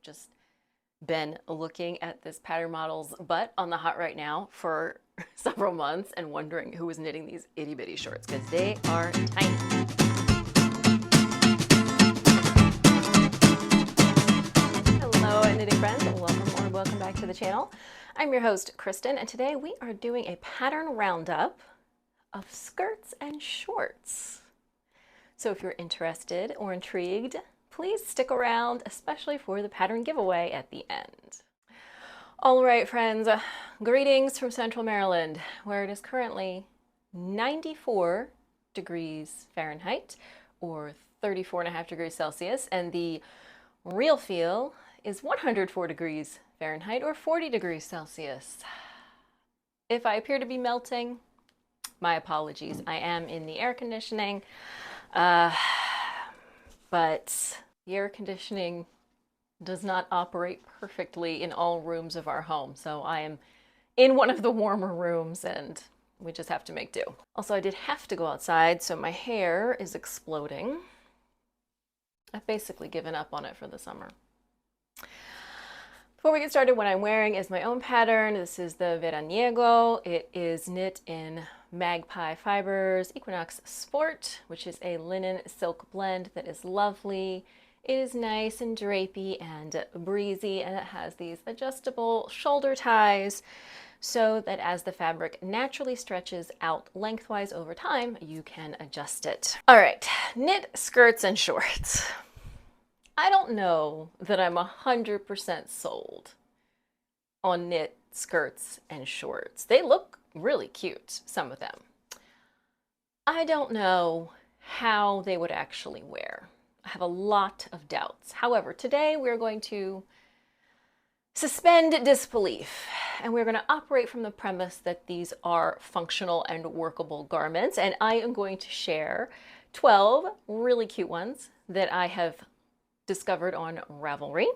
just been looking at this pattern model's butt on the hot right now for several months and wondering who was knitting these itty bitty shorts because they are tiny. Hello knitting friends, welcome back to the channel. I'm your host Kristen, and today we are doing a pattern roundup of skirts and shorts. So if you're interested or intrigued, please stick around, especially for the pattern giveaway at the end. All right, friends, greetings from Central Maryland, where it is currently 94 degrees Fahrenheit or 34.5 degrees Celsius, and the real feel is 104 degrees Fahrenheit or 40 degrees Celsius. If I appear to be melting, my apologies. I am in the air conditioning, but the air conditioning does not operate perfectly in all rooms of our home. So I am in one of the warmer rooms and we just have to make do. Also, I did have to go outside, so my hair is exploding. I've basically given up on it for the summer. Before we get started, what I'm wearing is my own pattern. This is the Veraniego. It is knit in Magpie Fibers Equinox Sport, which is a linen silk blend that is lovely. It is nice and drapey and breezy, and it has these adjustable shoulder ties so that as the fabric naturally stretches out lengthwise over time, you can adjust it. All right, knit skirts and shorts. I don't know that I'm 100% sold on knit skirts and shorts. They look really cute, some of them. I don't know how they would actually wear. I have a lot of doubts. However, today we're going to suspend disbelief and we're going to operate from the premise that these are functional and workable garments, and I am going to share 12 really cute ones that I have discovered on Ravelry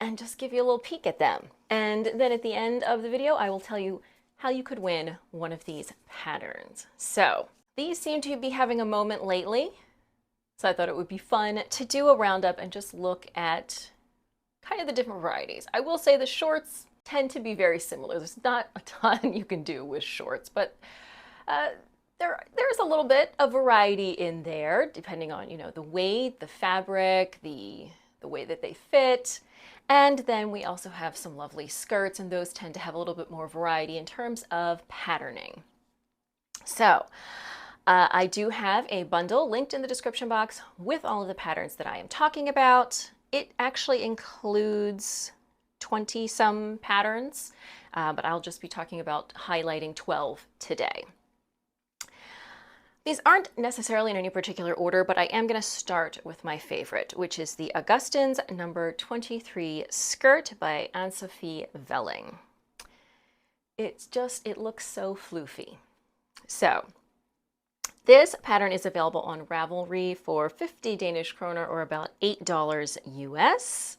and just give you a little peek at them. And then at the end of the video, I will tell you how you could win one of these patterns. So these seem to be having a moment lately, so I thought it would be fun to do a roundup and just look at kind of the different varieties. I will say the shorts tend to be very similar. There's not a ton you can do with shorts, but there's a little bit of variety in there, depending on, you know, the weight, the fabric, the way that they fit. And then we also have some lovely skirts, and those tend to have a little bit more variety in terms of patterning. So I do have a bundle linked in the description box with all of the patterns that I am talking about. It actually includes 20 some patterns, but I'll just be talking about highlighting 12 today. These aren't necessarily in any particular order, but I am going to start with my favorite, which is the Augustine's number 23 skirt by Anne-Sophie Velling. It looks so floofy. So this pattern is available on Ravelry for 50 Danish kroner or about $8 US.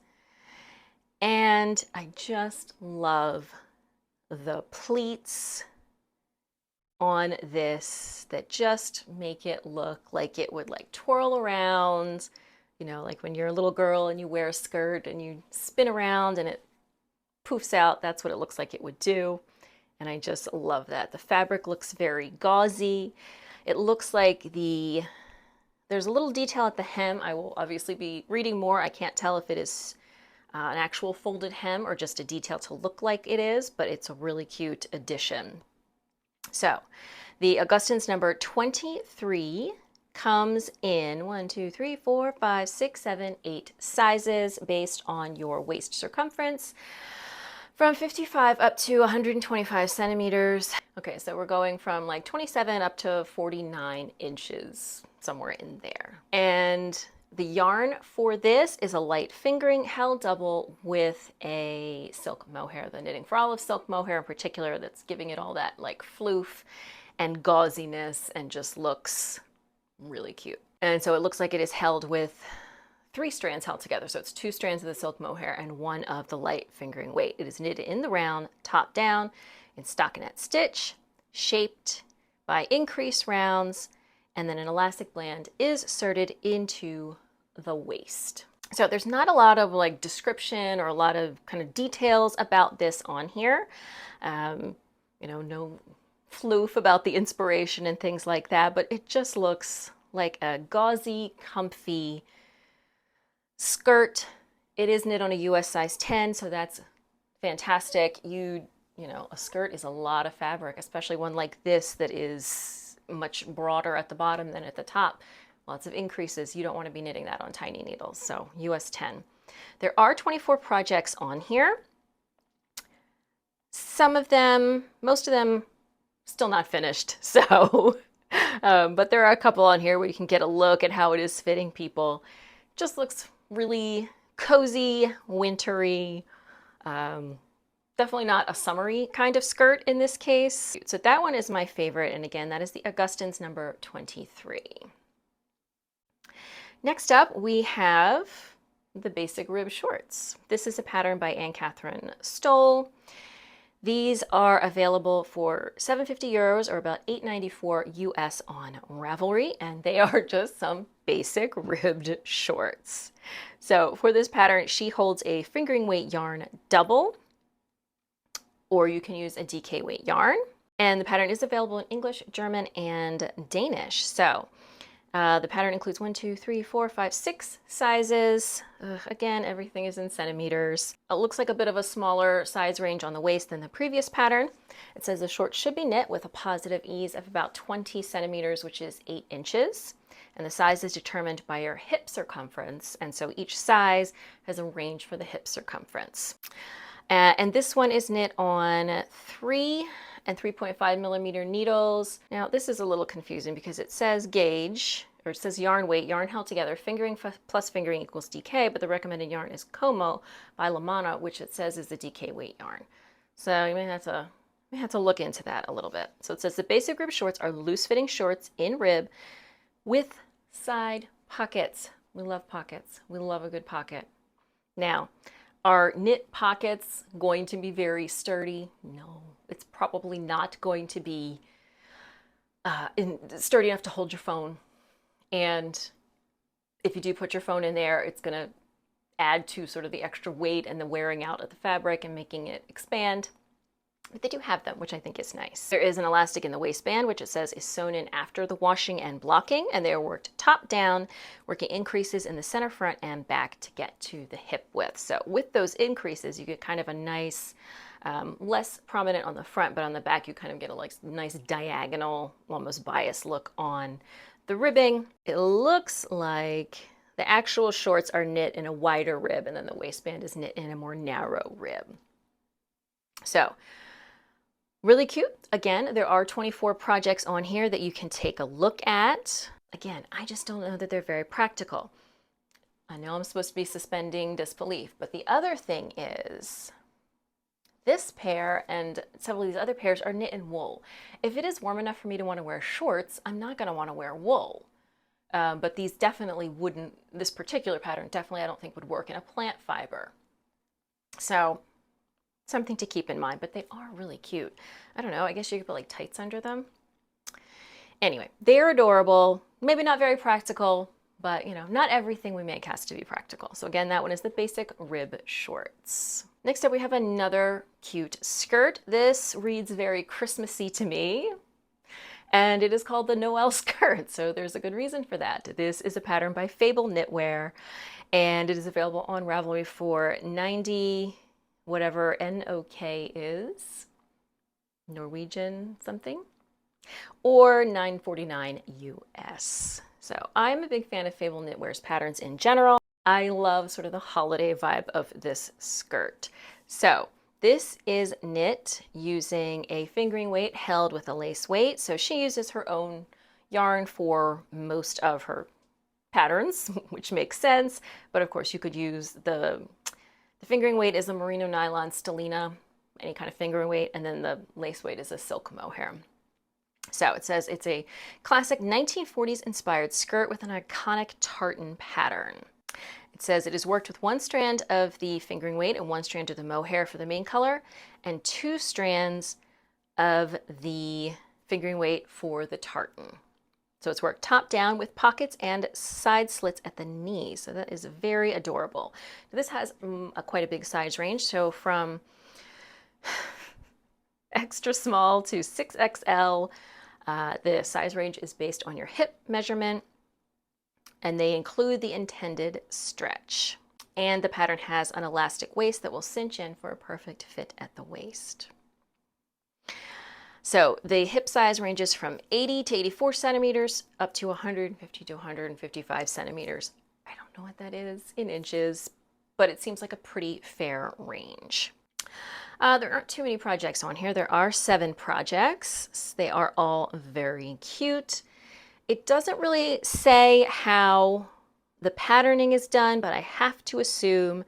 And I just love the pleats on this that just make it look like it would like twirl around, you know, like when you're a little girl and you wear a skirt and you spin around and it poofs out. That's what it looks like it would do. And I just love that. The fabric looks very gauzy. It looks like there's a little detail at the hem. I will obviously be reading more. I can't tell if it is an actual folded hem or just a detail to look like it is, but it's a really cute addition. So the Augustine's number 23 comes in 1, 2, 3, 4, 5, 6, 7, 8 sizes based on your waist circumference from 55 up to 125 centimeters. Okay, so we're going from like 27 up to 49 inches, somewhere in there. And the yarn for this is a light fingering held double with a silk mohair, the Knitting for Olive silk mohair in particular, that's giving it all that like floof and gauziness and just looks really cute. And so it looks like it is held with 3 strands held together. So it's 2 strands of the silk mohair and 1 of the light fingering weight. It is knitted in the round, top down, in stockinette stitch, shaped by increased rounds, and then an elastic band is inserted into the waist. So there's not a lot of like description or a lot of kind of details about this on here. Um, no floof about the inspiration and things like that, but it just looks like a gauzy, comfy skirt. It is knit on a US size 10, so that's fantastic. A skirt is a lot of fabric, especially one like this that is much broader at the bottom than at the top. Lots of increases. You don't want to be knitting that on tiny needles. So US 10. There are 24 projects on here. Some of them, most of them, still not finished. So, but there are a couple on here where you can get a look at how it is fitting people. Just looks really cozy, wintry. Definitely not a summery kind of skirt in this case. So that one is my favorite. And again, that is the Augustine's number 23. Next up, we have the basic rib shorts. This is a pattern by Anne Catherine Stoll. These are available for €750 or about $8.94 US on Ravelry, and they are just some basic ribbed shorts. So for this pattern, she holds a fingering weight yarn double, or you can use a DK weight yarn. And the pattern is available in English, German, and Danish. So the pattern includes 1, 2, 3, 4, 5, 6 sizes. Again, everything is in centimeters. It looks like a bit of a smaller size range on the waist than the previous pattern. It says the short should be knit with a positive ease of about 20 centimeters, which is 8 inches. And the size is determined by your hip circumference. And so each size has a range for the hip circumference. And this one is knit on 3 and 3.5 millimeter needles. Now this is a little confusing because it says gauge, or it says yarn weight, yarn held together, fingering plus fingering equals DK, but the recommended yarn is Como by Lamana, which it says is the DK weight yarn. So you may have to look into that a little bit. So it says the basic rib shorts are loose fitting shorts in rib with side pockets. We love pockets. We love a good pocket. Now, are knit pockets going to be very sturdy? No, it's probably not going to be sturdy enough to hold your phone. And if you do put your phone in there, it's going to add to sort of the extra weight and the wearing out of the fabric and making it expand. But they do have them, which I think is nice. There is an elastic in the waistband, which it says is sewn in after the washing and blocking, and they are worked top down, working increases in the center, front, and back to get to the hip width. So with those increases, you get kind of a nice, less prominent on the front, but on the back, you kind of get a nice diagonal, almost bias look on the ribbing. It looks like the actual shorts are knit in a wider rib, and then the waistband is knit in a more narrow rib. So, really cute. Again, there are 24 projects on here that you can take a look at. Again, I just don't know that they're very practical. I know I'm supposed to be suspending disbelief, but the other thing is this pair and several of these other pairs are knit in wool. If it is warm enough for me to want to wear shorts, I'm not going to want to wear wool. But these definitely wouldn't, this particular pattern definitely I don't think would work in a plant fiber. So something to keep in mind, but they are really cute. I don't know, I guess you could put like tights under them. Anyway, they're adorable, maybe not very practical, but not everything we make has to be practical. So again, that one is the basic rib shorts. Next up, we have another cute skirt. This reads very Christmassy to me, and it is called the Noel skirt. So there's a good reason for that. This is a pattern by Fable Knitwear, and it is available on Ravelry for 90 whatever NOK is, Norwegian something, or $9.49 US. So I'm a big fan of Fable Knitwear's patterns in general. I love sort of the holiday vibe of this skirt. So this is knit using a fingering weight held with a lace weight. So she uses her own yarn for most of her patterns, which makes sense. But of course you could use the fingering weight is a merino nylon stellina, any kind of fingering weight, and then the lace weight is a silk mohair. So it says it's a classic 1940s inspired skirt with an iconic tartan pattern. It says it is worked with 1 strand of the fingering weight and 1 strand of the mohair for the main color, and 2 strands of the fingering weight for the tartan. So it's worked top down with pockets and side slits at the knee. So that is very adorable. This has quite a big size range. So from extra small to 6XL. The size range is based on your hip measurement, and they include the intended stretch. And the pattern has an elastic waist that will cinch in for a perfect fit at the waist. So the hip size ranges from 80 to 84 centimeters up to 150 to 155 centimeters. I don't know what that is in inches, but it seems like a pretty fair range. There aren't too many projects on here. There are 7 projects. They are all very cute. It doesn't really say how the patterning is done, but I have to assume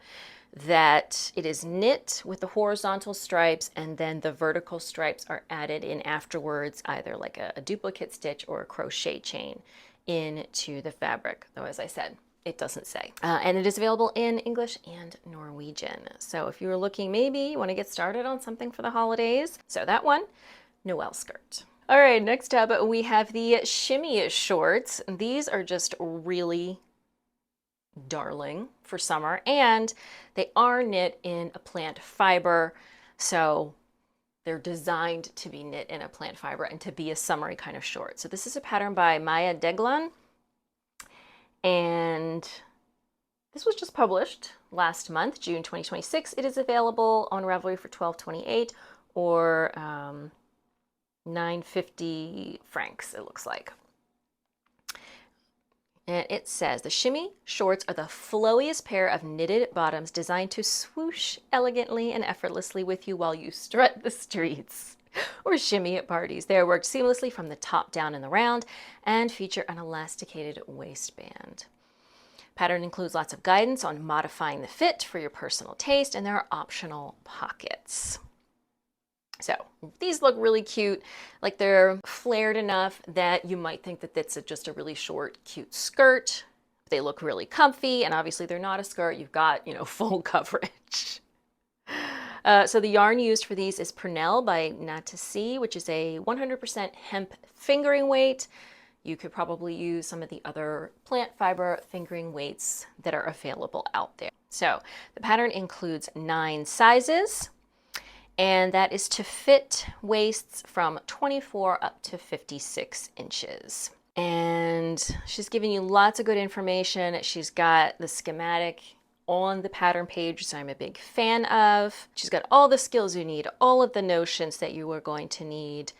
that it is knit with the horizontal stripes and then the vertical stripes are added in afterwards, either like a duplicate stitch or a crochet chain into the fabric. Though, as I said, it doesn't say. And it is available in English and Norwegian. So if you're looking, maybe you want to get started on something for the holidays. So that one, Noel skirt. All right, next up we have the shimmy shorts. These are just really darling for summer, and they are knit in a plant fiber. So they're designed to be knit in a plant fiber and to be a summery kind of short. So this is a pattern by Maya Deglan. And this was just published last month, June 2026. It is available on Ravelry for $12.28 or 950 francs, it looks like. And it says, the shimmy shorts are the flowiest pair of knitted bottoms designed to swoosh elegantly and effortlessly with you while you strut the streets or shimmy at parties. They are worked seamlessly from the top down in the round and feature an elasticated waistband. Pattern includes lots of guidance on modifying the fit for your personal taste, and there are optional pockets. So these look really cute, like they're flared enough that you might think that that's just a really short, cute skirt. They look really comfy, and obviously they're not a skirt. You've got, full coverage. So the yarn used for these is Purnell by Natassi, which is a 100% hemp fingering weight. You could probably use some of the other plant fiber fingering weights that are available out there. So the pattern includes 9 sizes, and that is to fit waists from 24 up to 56 inches. And she's giving you lots of good information. She's got the schematic on the pattern page, so I'm a big fan of. She's got all the skills you need, all of the notions that you are going to need,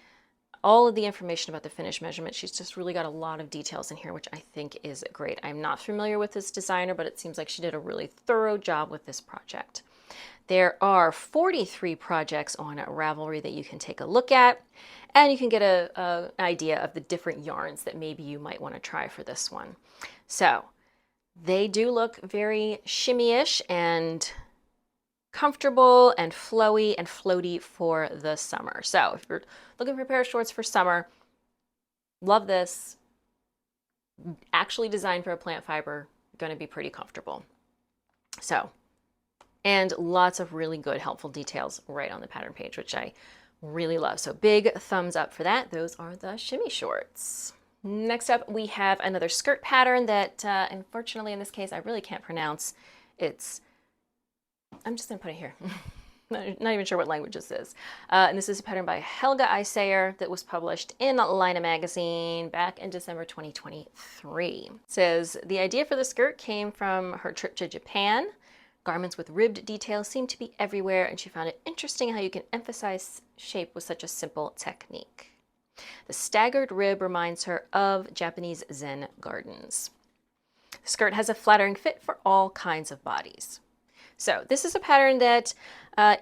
all of the information about the finished measurement. She's just really got a lot of details in here, which I think is great. I'm not familiar with this designer, but it seems like she did a really thorough job with this project. There are 43 projects on Ravelry that you can take a look at, and you can get an idea of the different yarns that maybe you might want to try for this one. So they do look very shimmy-ish and comfortable and flowy and floaty for the summer. So if you're looking for a pair of shorts for summer, love this. Actually designed for a plant fiber, going to be pretty comfortable. So, and lots of really good helpful details right on the pattern page, which I really love. So big thumbs up for that. Those are the shimmy shorts. Next up, we have another skirt pattern that unfortunately in this case I really can't pronounce. I'm just gonna put it here. Not even sure what language this is. And this is a pattern by Helga Isayer that was published in Lina magazine back in December 2023. It says, the idea for the skirt came from her trip to Japan. Garments with ribbed details seem to be everywhere, and she found it interesting how you can emphasize shape with such a simple technique. The staggered rib reminds her of Japanese Zen gardens. The skirt has a flattering fit for all kinds of bodies. So this is a pattern that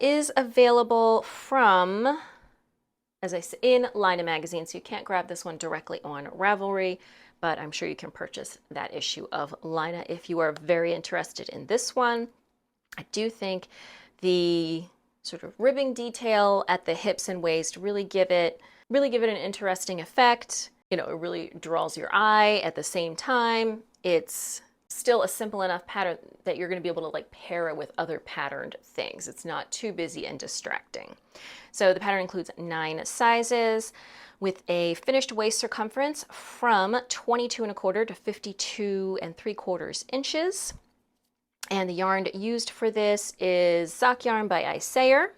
is available from, as I said, in Lina magazine, so you can't grab this one directly on Ravelry, but I'm sure you can purchase that issue of Lina if you are very interested in this one. I do think the sort of ribbing detail at the hips and waist really give it an interesting effect. It really draws your eye. At the same time, it's still a simple enough pattern that you're going to be able to like pair it with other patterned things. It's not too busy and distracting. So the pattern includes 9 sizes with a finished waist circumference from 22 and a quarter to 52 and 3/4 inches. And the yarn used for this is sock yarn by Isayer,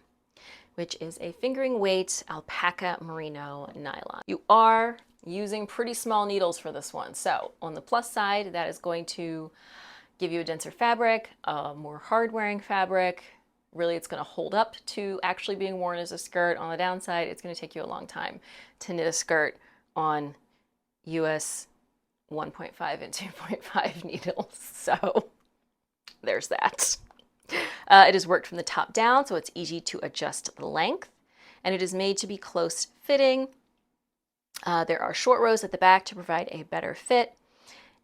which is a fingering weight alpaca merino nylon. You are using pretty small needles for this one. So on the plus side, that is going to give you a denser fabric, a more hard-wearing fabric. Really, it's going to hold up to actually being worn as a skirt. On the downside, it's going to take you a long time to knit a skirt on US 1.5 and 2.5 needles. So there's that. It is worked from the top down, so it's easy to adjust the length, and it is made to be close fitting. There are short rows at the back to provide a better fit,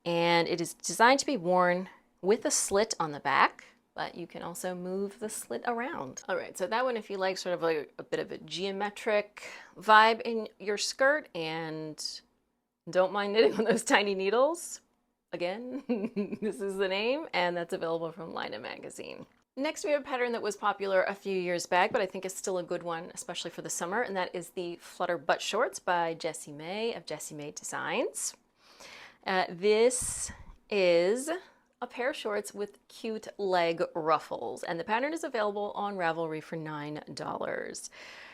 and it is designed to be worn with a slit on the back, but you can also move the slit around. All right, so that one, if you like sort of a bit of a geometric vibe in your skirt and don't mind knitting on those tiny needles, again, this is the name, and that's available from Lina Magazine. Next, we have a pattern that was popular a few years back, but I think is still a good one, especially for the summer, and that is the Flutter Butt Shorts by Jessie May of Jessie May Designs. This is a pair of shorts with cute leg ruffles, and the pattern is available on Ravelry for $9.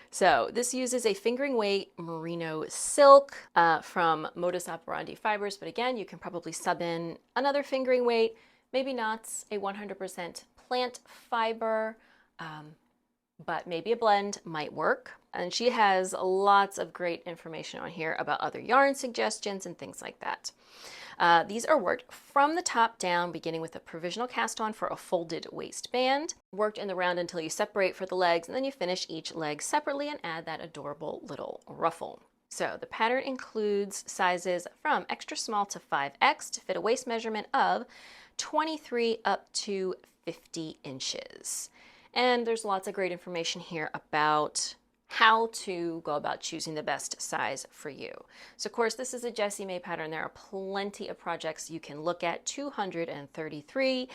So this uses a fingering weight merino silk from Modus Operandi Fibers, but again, you can probably sub in another fingering weight, maybe not a 100% plant fiber, but maybe a blend might work. And she has lots of great information on here about other yarn suggestions and things like that. These are worked from the top down, beginning with a provisional cast on for a folded waistband, worked in the round until you separate for the legs, and then you finish each leg separately and add that adorable little ruffle. So the pattern includes sizes from extra small to 5X to fit a waist measurement of 23 up to 50 inches. And there's lots of great information here about how to go about choosing the best size for you. So of course, this is a Jessie May pattern. There are plenty of projects you can look at, 233.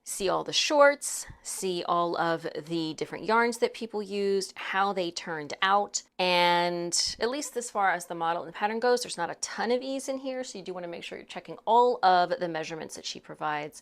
See all the shorts, see all of the different yarns that people used, how they turned out. And at least as far as the model and the pattern goes, there's not a ton of ease in here. So you do want to make sure you're checking all of the measurements that she provides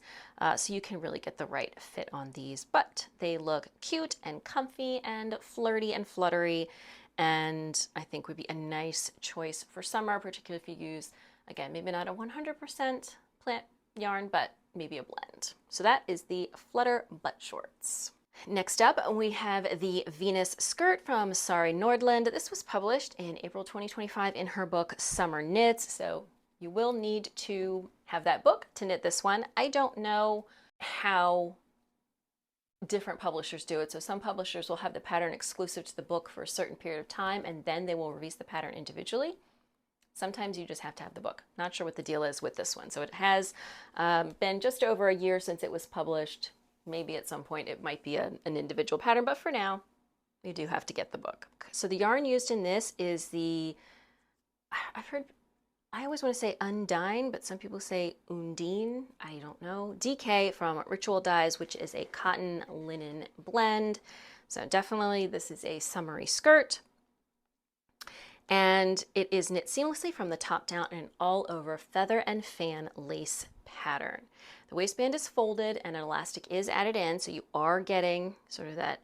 so you can really get the right fit on these. But they look cute and comfy and flirty and fluttery, and I think would be a nice choice for summer, particularly if you use, again, maybe not a 100% plant yarn, but maybe a blend. So that is the Flutter Butt Shorts. Next up, we have the Venus skirt from Sari Nordland. This was published in April 2025 in her book Summer Knits, so you will need to have that book to knit this one. I don't know how different publishers do it. So some publishers will have the pattern exclusive to the book for a certain period of time, and then they will release the pattern individually. Sometimes you just have to have the book. Not sure what the deal is with this one. So it has been just over a year since it was published. Maybe at some point it might be an individual pattern, but for now, you do have to get the book. So the yarn used in this is the, I always want to say Undine, but some people say Undine. I don't know. DK from Ritual Dyes, which is a cotton linen blend. So definitely this is a summery skirt. And it is knit seamlessly from the top down in an all over feather and fan lace pattern. The waistband is folded and an elastic is added in, so you are getting sort of that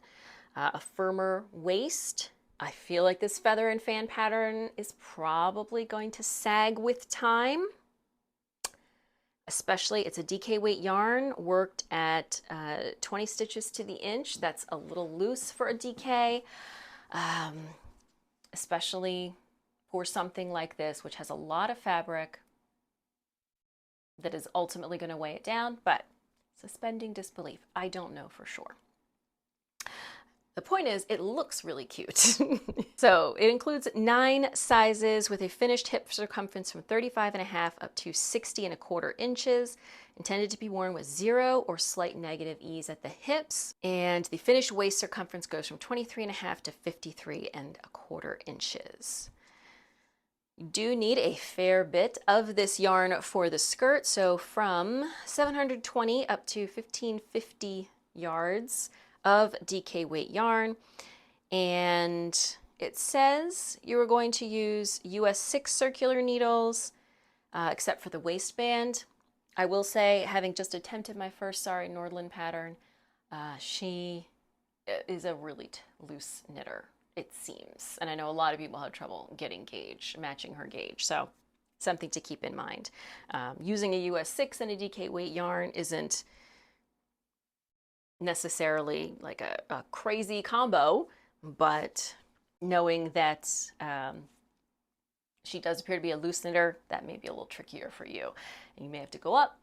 a firmer waist. I feel like this feather and fan pattern is probably going to sag with time. Especially, it's a DK weight yarn worked at 20 stitches to the inch. That's a little loose for a DK. Especially for something like this, which has a lot of fabric that is ultimately going to weigh it down, but suspending disbelief, I don't know for sure. The point is, it looks really cute. So it includes 9 sizes with a finished hip circumference from 35.5 up to 60.25 inches, intended to be worn with 0 or slight negative ease at the hips. And the finished waist circumference goes from 23.5 to 53.25 inches. You do need a fair bit of this yarn for the skirt, so from 720 up to 1550 yards of DK weight yarn. And it says you are going to use US 6 circular needles, except for the waistband. I will say, having just attempted my first Sari Nordland pattern, she is a really loose knitter, it seems. And I know a lot of people have trouble getting gauge, matching her gauge. So something to keep in mind. Using a US 6 and a DK weight yarn isn't necessarily like a crazy combo, but knowing that she does appear to be a loose knitter, that may be a little trickier for you. And you may have to go up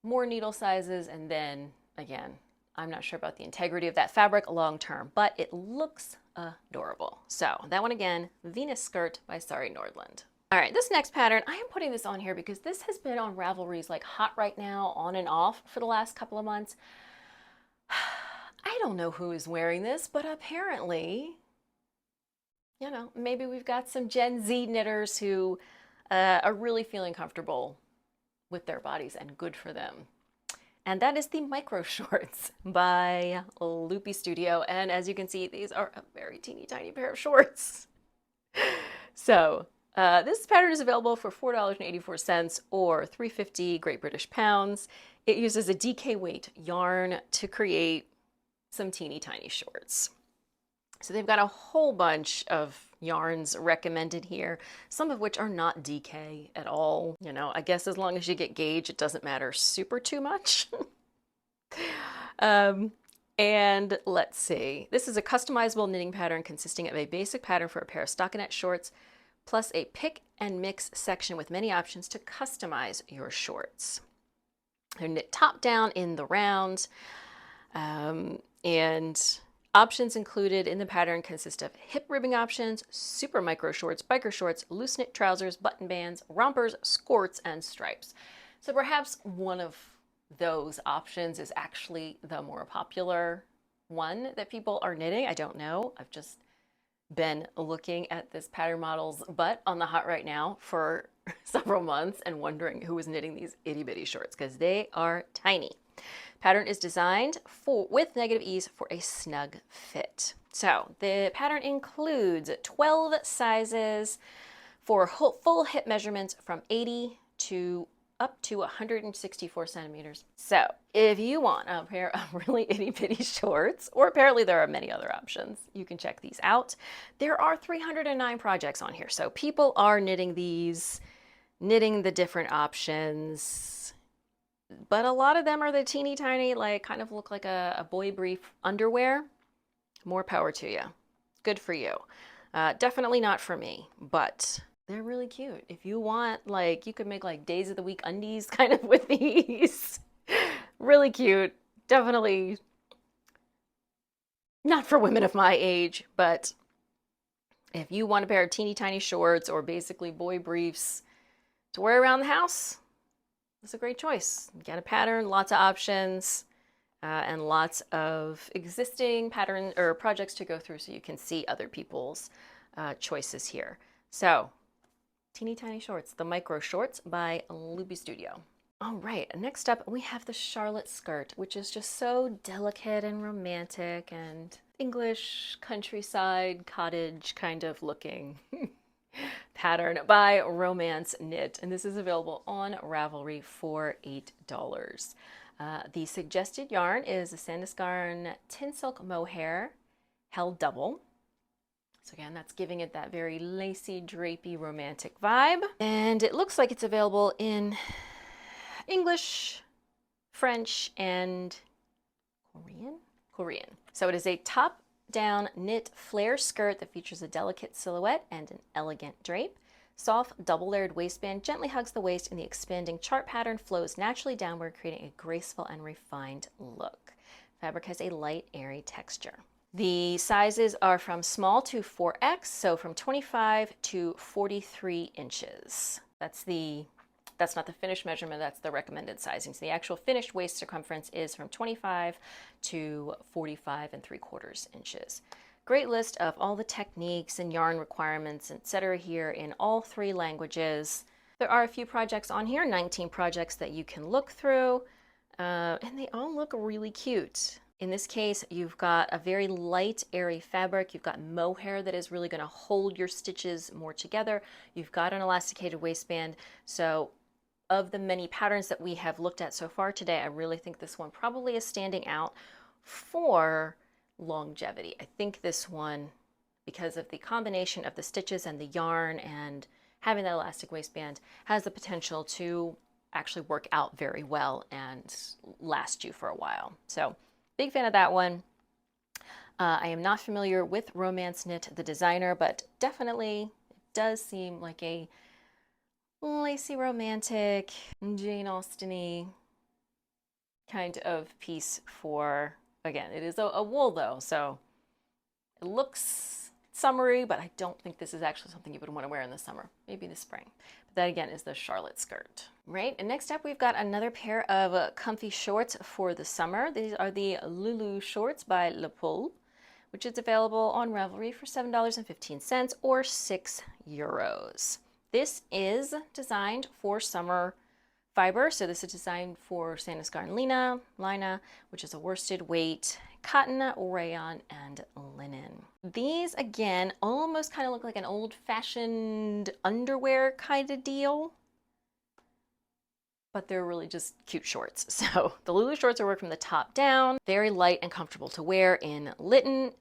more needle sizes, and then again, I'm not sure about the integrity of that fabric long term, but it looks adorable. So that one again, Venus Skirt by Sari Nordland. All right, this next pattern, I am putting this on here because this has been on Ravelry's like hot right now, on and off for the last couple of months. I don't know who is wearing this, but apparently, you know, maybe we've got some Gen Z knitters who are really feeling comfortable with their bodies, and good for them. And that is the Micro Shorts by Loopy Studio. And as you can see, these are a very teeny tiny pair of shorts. So this pattern is available for $4.84 or 350 Great British pounds. It uses a DK weight yarn to create some teeny tiny shorts. So they've got a whole bunch of yarns recommended here, some of which are not DK at all. You know, I guess as long as you get gauge, it doesn't matter super too much. And let's see, this is a customizable knitting pattern consisting of a basic pattern for a pair of stockinette shorts, plus a pick and mix section with many options to customize your shorts. They're knit top down in the round, and options included in the pattern consist of hip ribbing options, super micro shorts, biker shorts, loose knit trousers, button bands, rompers, skirts, and stripes. So perhaps one of those options is actually the more popular one that people are knitting. I don't know. I've just been looking at this pattern model's butt on the hot right now for several months and wondering who was knitting these itty bitty shorts, because they are tiny. Pattern is designed with negative ease for a snug fit. So the pattern includes 12 sizes for full hip measurements from 80 to up to 164 centimeters. So if you want a pair of really itty bitty shorts, or apparently there are many other options, you can check these out. There are 309 projects on here. So people are knitting these, knitting the different options, but a lot of them are the teeny tiny, like kind of look like a boy brief underwear. More power to you. Good for you. Definitely not for me, but they're really cute. If you want, like, you could make like days of the week undies kind of with these. Really cute. Definitely not for women of my age, but if you want a pair of teeny tiny shorts or basically boy briefs to wear around the house, it's a great choice. Get a pattern, lots of options, and lots of existing pattern or projects to go through so you can see other people's choices here. So, teeny tiny shorts, the Micro Shorts by Loopy Studio. All right, next up we have the Charlotte skirt, which is just so delicate and romantic and English countryside cottage kind of looking. Pattern by Romance Knit, and this is available on Ravelry for $8. The suggested yarn is a Sandusgarn Tin Silk Mohair held double. So again, that's giving it that very lacy, drapey, romantic vibe. And it looks like it's available in English, French, and Korean. So it is a top down knit flare skirt that features a delicate silhouette and an elegant drape. Soft double layered waistband gently hugs the waist, and the expanding chart pattern flows naturally downward, creating a graceful and refined look. Fabric has a light, airy texture. The sizes are from small to 4X, so from 25 to 43 inches. That's not the finished measurement, that's the recommended sizing. So the actual finished waist circumference is from 25 to 45 3/4 inches. Great list of all the techniques and yarn requirements, etc. here in all 3 languages. There are a few projects on here, 19 projects that you can look through, and they all look really cute. In this case, you've got a very light, airy fabric. You've got mohair that is really going to hold your stitches more together. You've got an elasticated waistband. So of the many patterns that we have looked at so far today, I really think this one probably is standing out for longevity. I think this one, because of the combination of the stitches and the yarn and having that elastic waistband, has the potential to actually work out very well and last you for a while. So big fan of that one. I am not familiar with Romance Knit, the designer, but definitely it does seem like a lacy, romantic, Jane Austen-y kind of piece for, again, it is a wool though, so it looks summery, but I don't think this is actually something you would want to wear in the summer, maybe the spring. But that again is the Charlotte skirt. Right, and next up we've got another pair of comfy shorts for the summer. These are the Lulu shorts by Le Pull, which is available on Ravelry for $7.15 or €6. This is designed for summer fiber, so this is designed for Sanascar Lina, which is a worsted weight cotton, rayon, and linen. These again almost kind of look like an old-fashioned underwear kind of deal, but they're really just cute shorts. So the Lulu shorts are worked from the top down, very light and comfortable to wear in linen,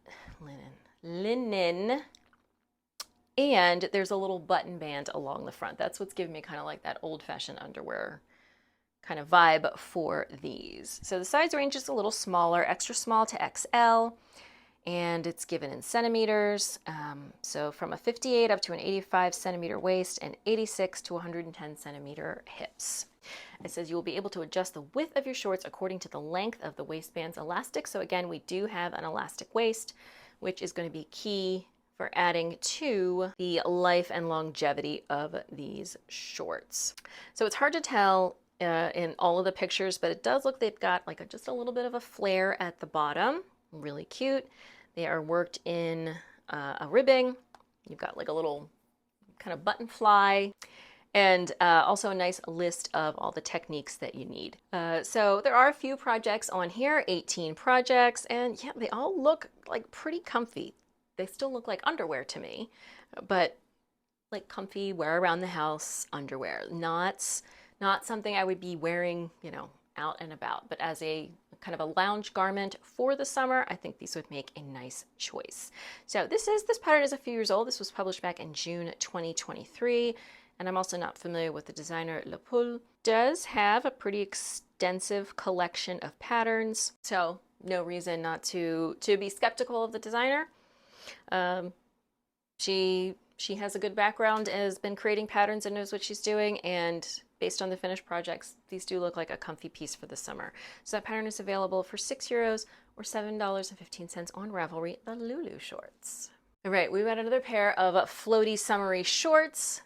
and there's a little button band along the front. That's what's giving me kind of like that old-fashioned underwear kind of vibe for these. So the size range is a little smaller, extra small to XL, and it's given in centimeters. So from a 58 up to an 85 centimeter waist and 86 to 110 centimeter hips. It says you will be able to adjust the width of your shorts according to the length of the waistband's elastic. So again, we do have an elastic waist, which is going to be key for adding to the life and longevity of these shorts. So it's hard to tell in all of the pictures, but it does look they've got like just a little bit of a flare at the bottom. Really cute. They are worked in a ribbing. You've got like a little kind of button fly, and also a nice list of all the techniques that you need. So there are a few projects on here, 18 projects, and yeah, they all look like pretty comfy. They still look like underwear to me, but like comfy, wear around the house underwear. Not something I would be wearing, you know, out and about, but as a kind of a lounge garment for the summer, I think these would make a nice choice. So this pattern is a few years old. This was published back in June 2023. And I'm also not familiar with the designer. Le Pull does have a pretty extensive collection of patterns, so no reason not to be skeptical of the designer. She has a good background, has been creating patterns and knows what she's doing, and based on the finished projects, these do look like a comfy piece for the summer. So that pattern is available for €6 or $7.15 on Ravelry, the Lulu shorts. All right, we've got another pair of floaty summery shorts.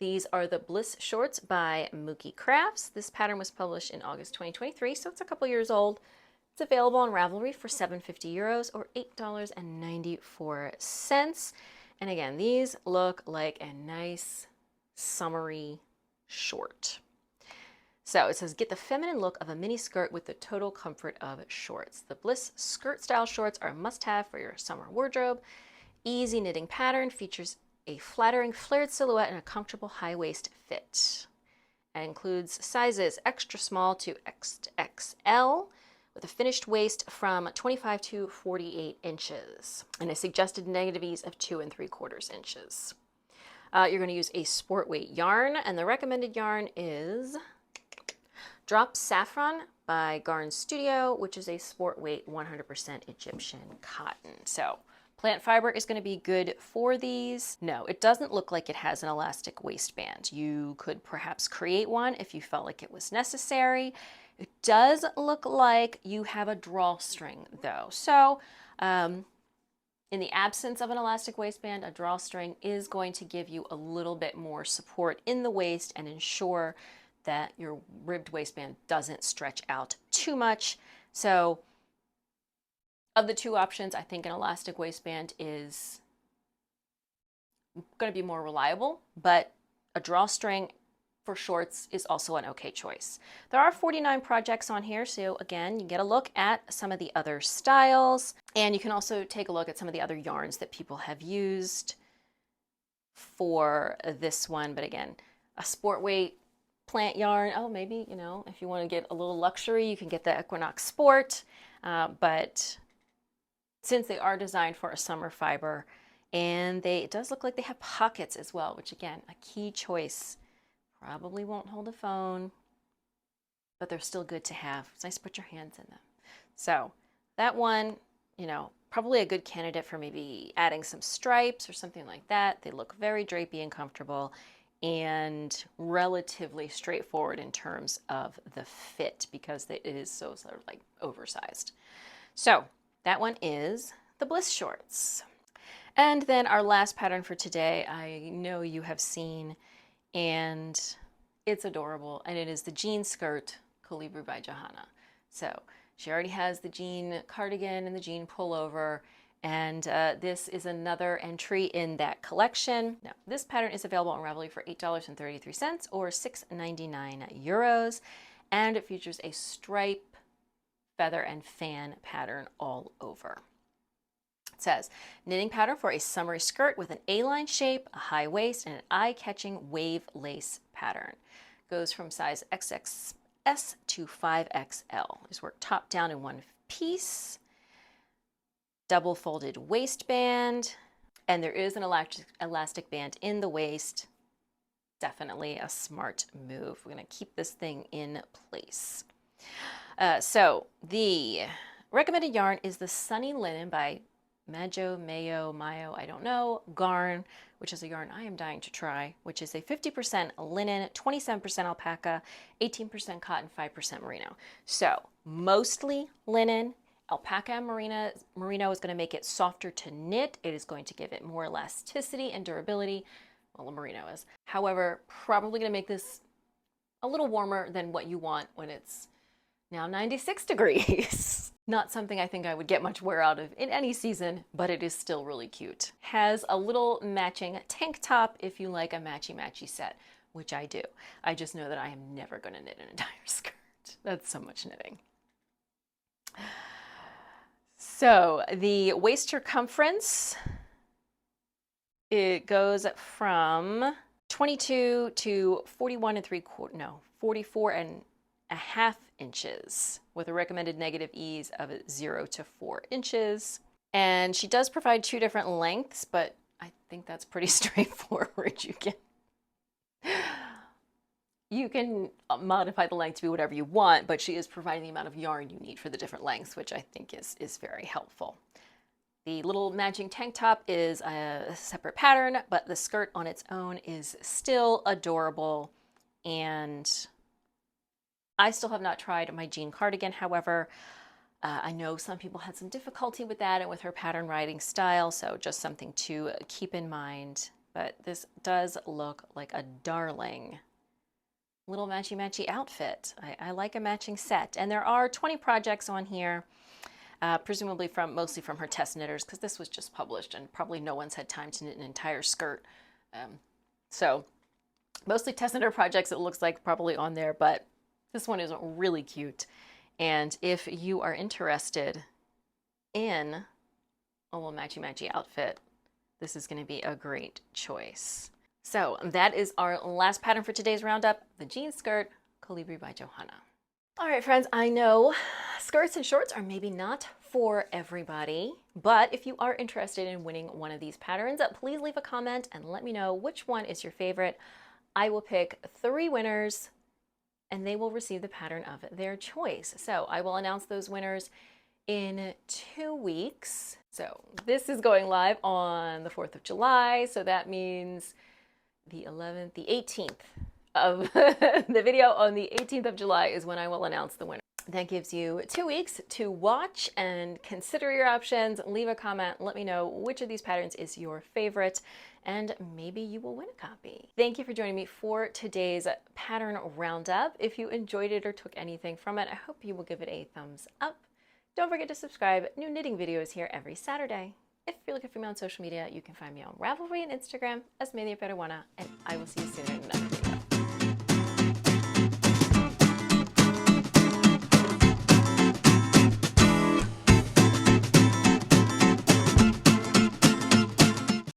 These are the Bliss shorts by Mookie Crafts. This pattern was published in August 2023, so it's a couple years old. It's available on Ravelry for €7.50 or $8.94. And again, these look like a nice summery short. So it says, get the feminine look of a mini skirt with the total comfort of shorts. The Bliss skirt style shorts are a must-have for your summer wardrobe. Easy knitting pattern, features a flattering flared silhouette and a comfortable high waist fit. It includes sizes extra small to XXL with a finished waist from 25 to 48 inches and a suggested negative ease of 2 3/4 inches. You're going to use a sport weight yarn, and the recommended yarn is Drop Saffron by Garn Studio, which is a sport weight 100% Egyptian cotton. So plant fiber is going to be good for these. No, it doesn't look like it has an elastic waistband. You could perhaps create one if you felt like it was necessary. It does look like you have a drawstring though. So in the absence of an elastic waistband, a drawstring is going to give you a little bit more support in the waist and ensure that your ribbed waistband doesn't stretch out too much. So Of the two options, I think an elastic waistband is going to be more reliable, but a drawstring for shorts is also an okay choice. There are 49 projects on here, so again, you get a look at some of the other styles, and you can also take a look at some of the other yarns that people have used for this one. But again, a sport weight plant yarn, oh, maybe, you know, if you want to get a little luxury, you can get the Equinox Sport, but since they are designed for a summer fiber, and it does look like they have pockets as well, which again, a key choice. Probably won't hold a phone, but they're still good to have. It's nice to put your hands in them. So that one, you know, probably a good candidate for maybe adding some stripes or something like that. They look very drapey and comfortable and relatively straightforward in terms of the fit because it is so sort of like oversized. So that one is the Bliss shorts. And then our last pattern for today, I know you have seen, and it's adorable, and it is the jean skirt Colibri by Johanna. So she already has the jean cardigan and the jean pullover, and this is another entry in that collection. Now, this pattern is available on Ravelry for $8.33 or 6.99 euros, and it features a stripe, feather, and fan pattern all over. It says, knitting pattern for a summery skirt with an A-line shape, a high waist, and an eye-catching wave lace pattern. Goes from size XXS to 5XL. Is worked top down in one piece. Double folded waistband, and there is an elastic band in the waist. Definitely a smart move. We're going to keep this thing in place. So the recommended yarn is the Sunny Linen by Mayo, I don't know, Garn, which is a yarn I am dying to try, which is a 50% linen, 27% alpaca, 18% cotton, 5% merino. So mostly linen. Alpaca and merino is going to make it softer to knit. It is going to give it more elasticity and durability. Well, the merino is. However, probably going to make this a little warmer than what you want when it's now 96 degrees. Not something I think I would get much wear out of in any season, but it is still really cute. Has a little matching tank top if you like a matchy-matchy set, which I do. I just know that I am never going to knit an entire skirt. That's so much knitting. So the waist circumference, it goes from 22 to 44 and a half inches with a recommended negative ease of 0 to 4 inches. And she does provide 2 different lengths, but I think that's pretty straightforward. You can modify the length to be whatever you want, but she is providing the amount of yarn you need for the different lengths, which I think is very helpful. The little matching tank top is a separate pattern, but the skirt on its own is still adorable. And I still have not tried my jean cardigan. However, I know some people had some difficulty with that and with her pattern writing style, so just something to keep in mind. But this does look like a darling little matchy-matchy outfit. I like a matching set. And there are 20 projects on here, presumably mostly from her test knitters, because this was just published and probably no one's had time to knit an entire skirt. So mostly test knitter projects, it looks like, probably on there, but this one is really cute. And if you are interested in a little matchy-matchy outfit, this is going to be a great choice. So that is our last pattern for today's roundup, the jean skirt, Colibri by Johanna. All right, friends, I know skirts and shorts are maybe not for everybody, but if you are interested in winning one of these patterns, please leave a comment and let me know which one is your favorite. I will pick 3 winners and they will receive the pattern of their choice. So I will announce those winners in 2 weeks. So this is going live on the 4th of July. So that means the 11th, the 18th of the video on the 18th of July is when I will announce the winner. That gives you 2 weeks to watch and consider your options. Leave a comment. Let me know which of these patterns is your favorite, and maybe you will win a copy. Thank you for joining me for today's pattern roundup. If you enjoyed it or took anything from it, I hope you will give it a thumbs up. Don't forget to subscribe. New knitting videos here every Saturday. If you're looking for me on social media, you can find me on Ravelry and Instagram as Media Peruana, and I will see you soon in another video.